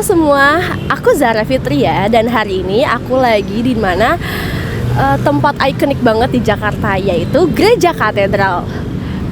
Halo semua, aku Zara Fitria dan hari ini aku lagi di mana tempat ikonik banget di Jakarta, yaitu Gereja Katedral.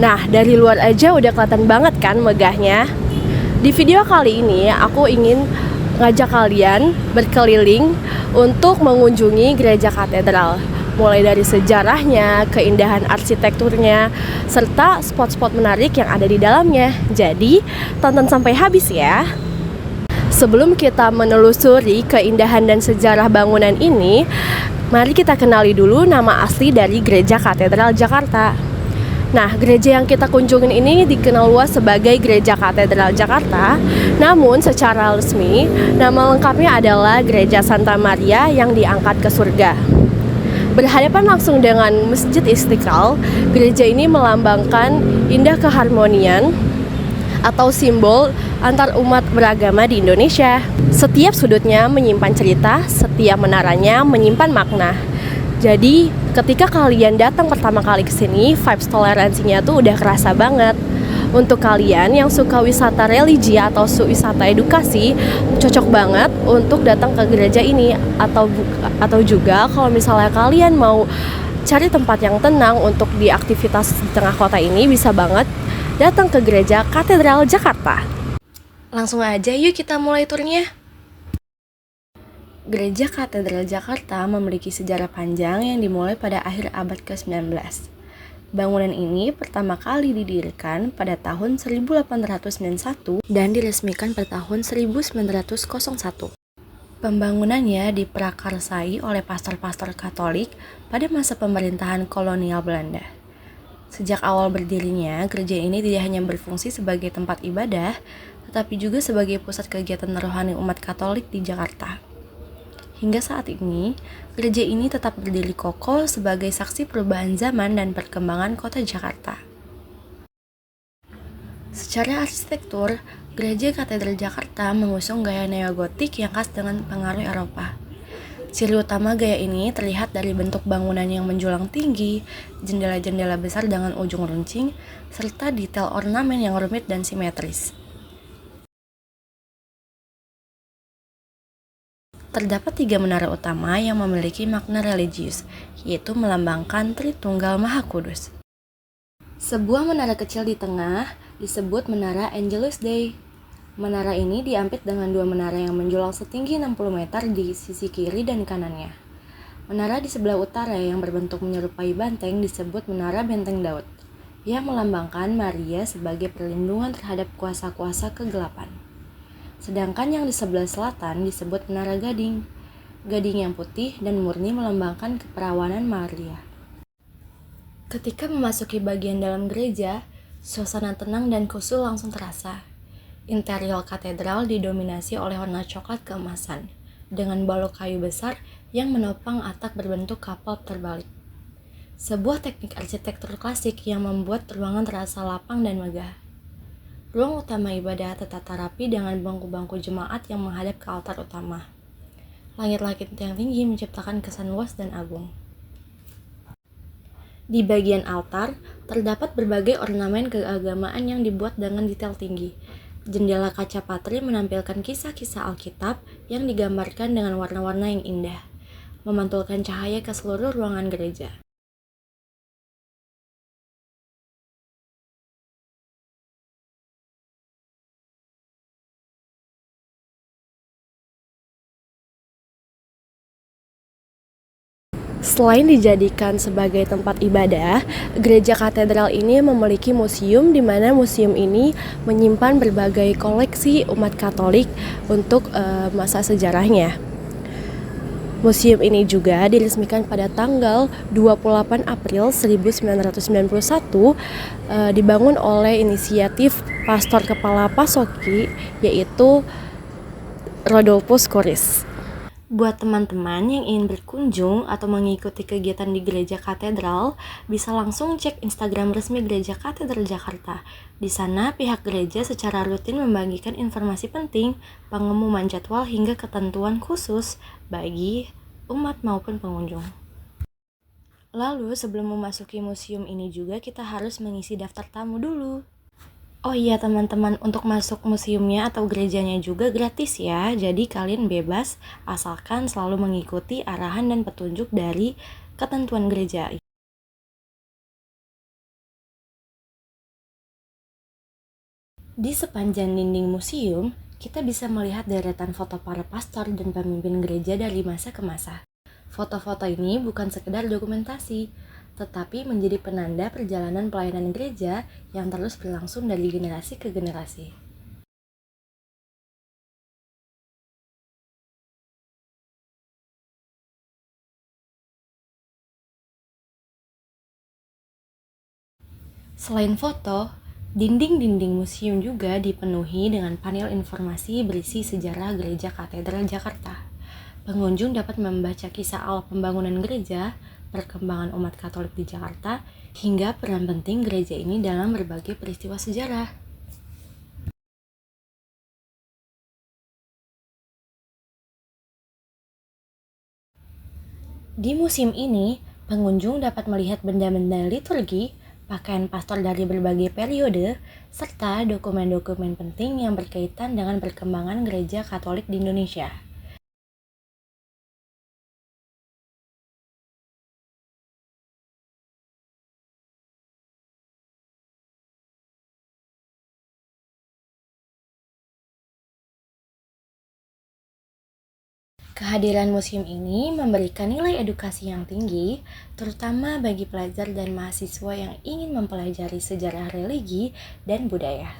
Nah, dari luar aja udah kelihatan banget kan megahnya. Di video kali ini aku ingin ngajak kalian berkeliling untuk mengunjungi Gereja Katedral. Mulai dari sejarahnya, keindahan arsitekturnya, serta spot-spot menarik yang ada di dalamnya. Jadi, tonton sampai habis ya. Sebelum kita menelusuri keindahan dan sejarah bangunan ini, mari kita kenali dulu nama asli dari Gereja Katedral Jakarta. Nah, gereja yang kita kunjungin ini dikenal luas sebagai Gereja Katedral Jakarta. Namun secara resmi, nama lengkapnya adalah Gereja Santa Maria yang diangkat ke surga. Berhadapan langsung dengan Masjid Istiqlal, gereja ini melambangkan indah keharmonian atau simbol antar umat beragama di Indonesia. Setiap sudutnya menyimpan cerita, setiap menaranya menyimpan makna. Jadi, ketika kalian datang pertama kali ke sini, vibes toleransinya tuh udah kerasa banget. Untuk kalian yang suka wisata religi atau wisata edukasi, cocok banget untuk datang ke gereja ini. Atau juga kalau misalnya kalian mau cari tempat yang tenang untuk di aktivitas di tengah kota ini, bisa banget datang ke Gereja Katedral Jakarta. Langsung aja yuk kita mulai turnya. Gereja Katedral Jakarta memiliki sejarah panjang yang dimulai pada akhir abad ke-19. Bangunan ini pertama kali didirikan pada tahun 1891 dan diresmikan pada tahun 1901. Pembangunannya diprakarsai oleh pastor-pastor Katolik pada masa pemerintahan kolonial Belanda. Sejak awal berdirinya, gereja ini tidak hanya berfungsi sebagai tempat ibadah, tetapi juga sebagai pusat kegiatan rohani umat Katolik di Jakarta. Hingga saat ini, gereja ini tetap berdiri kokoh sebagai saksi perubahan zaman dan perkembangan kota Jakarta. Secara arsitektur, Gereja Katedral Jakarta mengusung gaya neogotik yang khas dengan pengaruh Eropa. Ciri utama gaya ini terlihat dari bentuk bangunan yang menjulang tinggi, jendela-jendela besar dengan ujung runcing, serta detail ornamen yang rumit dan simetris. Terdapat 3 menara utama yang memiliki makna religius, yaitu melambangkan Tritunggal Maha Kudus. Sebuah menara kecil di tengah disebut Menara Angelus Dei. Menara ini diampit dengan 2 menara yang menjulang setinggi 60 meter di sisi kiri dan kanannya. Menara di sebelah utara yang berbentuk menyerupai banteng disebut Menara Benteng Daud, yang melambangkan Maria sebagai perlindungan terhadap kuasa-kuasa kegelapan. Sedangkan yang di sebelah selatan disebut Menara Gading. Gading yang putih dan murni melambangkan keperawanan Maria. Ketika memasuki bagian dalam gereja, suasana tenang dan khusyuk langsung terasa. Interior katedral didominasi oleh warna coklat keemasan, dengan balok kayu besar yang menopang atap berbentuk kapal terbalik. Sebuah teknik arsitektur klasik yang membuat ruangan terasa lapang dan megah. Ruang utama ibadah tertata rapi dengan bangku-bangku jemaat yang menghadap ke altar utama. Langit-langit yang tinggi menciptakan kesan luas dan agung. Di bagian altar, terdapat berbagai ornamen keagamaan yang dibuat dengan detail tinggi. Jendela kaca patri menampilkan kisah-kisah Alkitab yang digambarkan dengan warna-warna yang indah, memantulkan cahaya ke seluruh ruangan gereja. Selain dijadikan sebagai tempat ibadah, Gereja Katedral ini memiliki museum di mana museum ini menyimpan berbagai koleksi umat Katolik untuk masa sejarahnya. Museum ini juga diresmikan pada tanggal 28 April 1991, dibangun oleh inisiatif Pastor Kepala Pasoki, yaitu Rodolphus Koris. Buat teman-teman yang ingin berkunjung atau mengikuti kegiatan di Gereja Katedral, bisa langsung cek Instagram resmi Gereja Katedral Jakarta. Di sana, pihak gereja secara rutin membagikan informasi penting, pengumuman jadwal hingga ketentuan khusus bagi umat maupun pengunjung. Lalu, sebelum memasuki museum ini juga kita harus mengisi daftar tamu dulu. Oh iya teman-teman, untuk masuk museumnya atau gerejanya juga gratis ya. Jadi kalian bebas asalkan selalu mengikuti arahan dan petunjuk dari ketentuan gereja. Di sepanjang dinding museum, kita bisa melihat deretan foto para pastor dan pemimpin gereja dari masa ke masa. Foto-foto ini bukan sekedar dokumentasi, tetapi menjadi penanda perjalanan pelayanan gereja yang terus berlangsung dari generasi ke generasi. Selain foto, dinding-dinding museum juga dipenuhi dengan panel informasi berisi sejarah Gereja Katedral Jakarta. Pengunjung dapat membaca kisah awal pembangunan gereja, perkembangan umat Katolik di Jakarta, hingga peran penting gereja ini dalam berbagai peristiwa sejarah. Di museum ini, pengunjung dapat melihat benda-benda liturgi, pakaian pastor dari berbagai periode, serta dokumen-dokumen penting yang berkaitan dengan perkembangan gereja Katolik di Indonesia. Kehadiran museum ini memberikan nilai edukasi yang tinggi, terutama bagi pelajar dan mahasiswa yang ingin mempelajari sejarah religi dan budaya.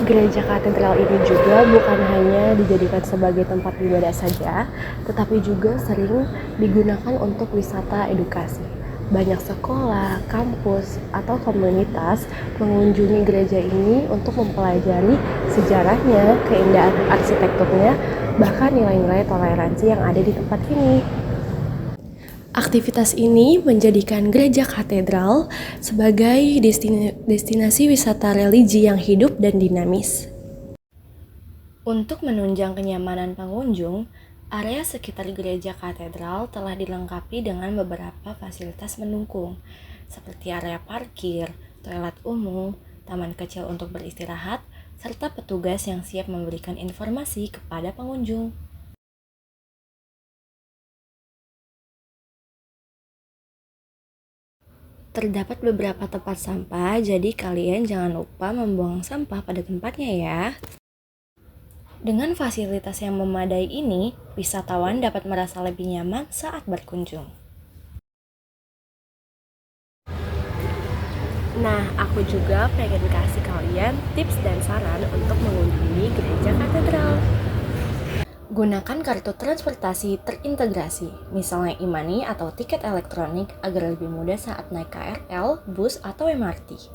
Gereja katedral ini juga bukan hanya dijadikan sebagai tempat ibadah saja, tetapi juga sering digunakan untuk wisata edukasi. Banyak sekolah, kampus, atau komunitas mengunjungi gereja ini untuk mempelajari sejarahnya, keindahan arsitekturnya, bahkan nilai-nilai toleransi yang ada di tempat ini. Aktivitas ini menjadikan gereja katedral sebagai destinasi wisata religi yang hidup dan dinamis. Untuk menunjang kenyamanan pengunjung, area sekitar gereja katedral telah dilengkapi dengan beberapa fasilitas pendukung, seperti area parkir, toilet umum, taman kecil untuk beristirahat, serta petugas yang siap memberikan informasi kepada pengunjung. Terdapat beberapa tempat sampah, jadi kalian jangan lupa membuang sampah pada tempatnya ya. Dengan fasilitas yang memadai ini, wisatawan dapat merasa lebih nyaman saat berkunjung. Nah, aku juga pengen kasih kalian tips dan saran untuk mengunjungi gereja katedral. Gunakan kartu transportasi terintegrasi, misalnya e-money atau tiket elektronik agar lebih mudah saat naik KRL, bus, atau MRT.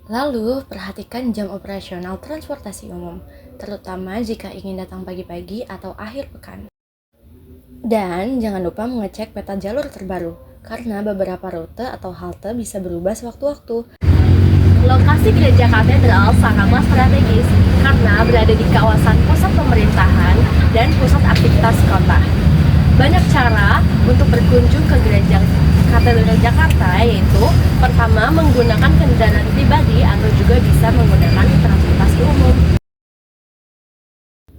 Lalu, perhatikan jam operasional transportasi umum, terutama jika ingin datang pagi-pagi atau akhir pekan. Dan jangan lupa mengecek peta jalur terbaru, karena beberapa rute atau halte bisa berubah sewaktu-waktu. Lokasi gereja katedral sangatlah strategis karena berada di kawasan pusat pemerintahan dan pusat aktivitas kota. Banyak cara untuk berkunjung ke gereja katedral Jakarta, yaitu pertama menggunakan kendaraan pribadi atau juga bisa menggunakan transportasi umum.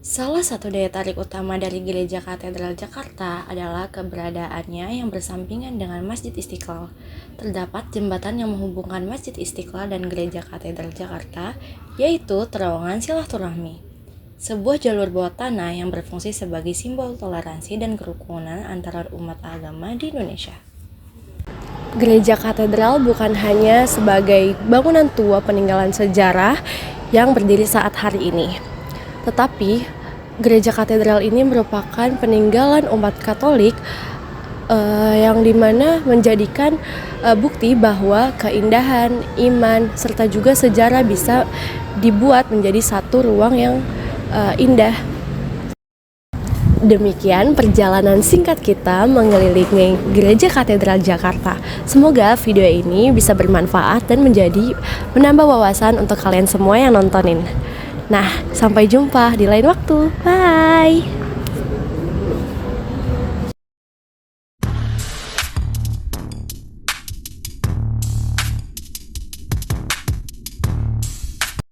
Salah satu daya tarik utama dari Gereja Katedral Jakarta adalah keberadaannya yang bersampingan dengan Masjid Istiqlal. Terdapat jembatan yang menghubungkan Masjid Istiqlal dan Gereja Katedral Jakarta, yaitu terowongan silaturahmi. Sebuah jalur bawah tanah yang berfungsi sebagai simbol toleransi dan kerukunan antara umat agama di Indonesia. Gereja katedral bukan hanya sebagai bangunan tua peninggalan sejarah yang berdiri saat hari ini, tetapi gereja katedral ini merupakan peninggalan umat Katolik yang dimana menjadikan bukti bahwa keindahan, iman, serta juga sejarah bisa dibuat menjadi satu ruang yang indah. Demikian perjalanan singkat kita mengelilingi Gereja Katedral Jakarta. Semoga video ini bisa bermanfaat dan menambah wawasan untuk kalian semua yang nontonin. Nah, sampai jumpa di lain waktu. Bye.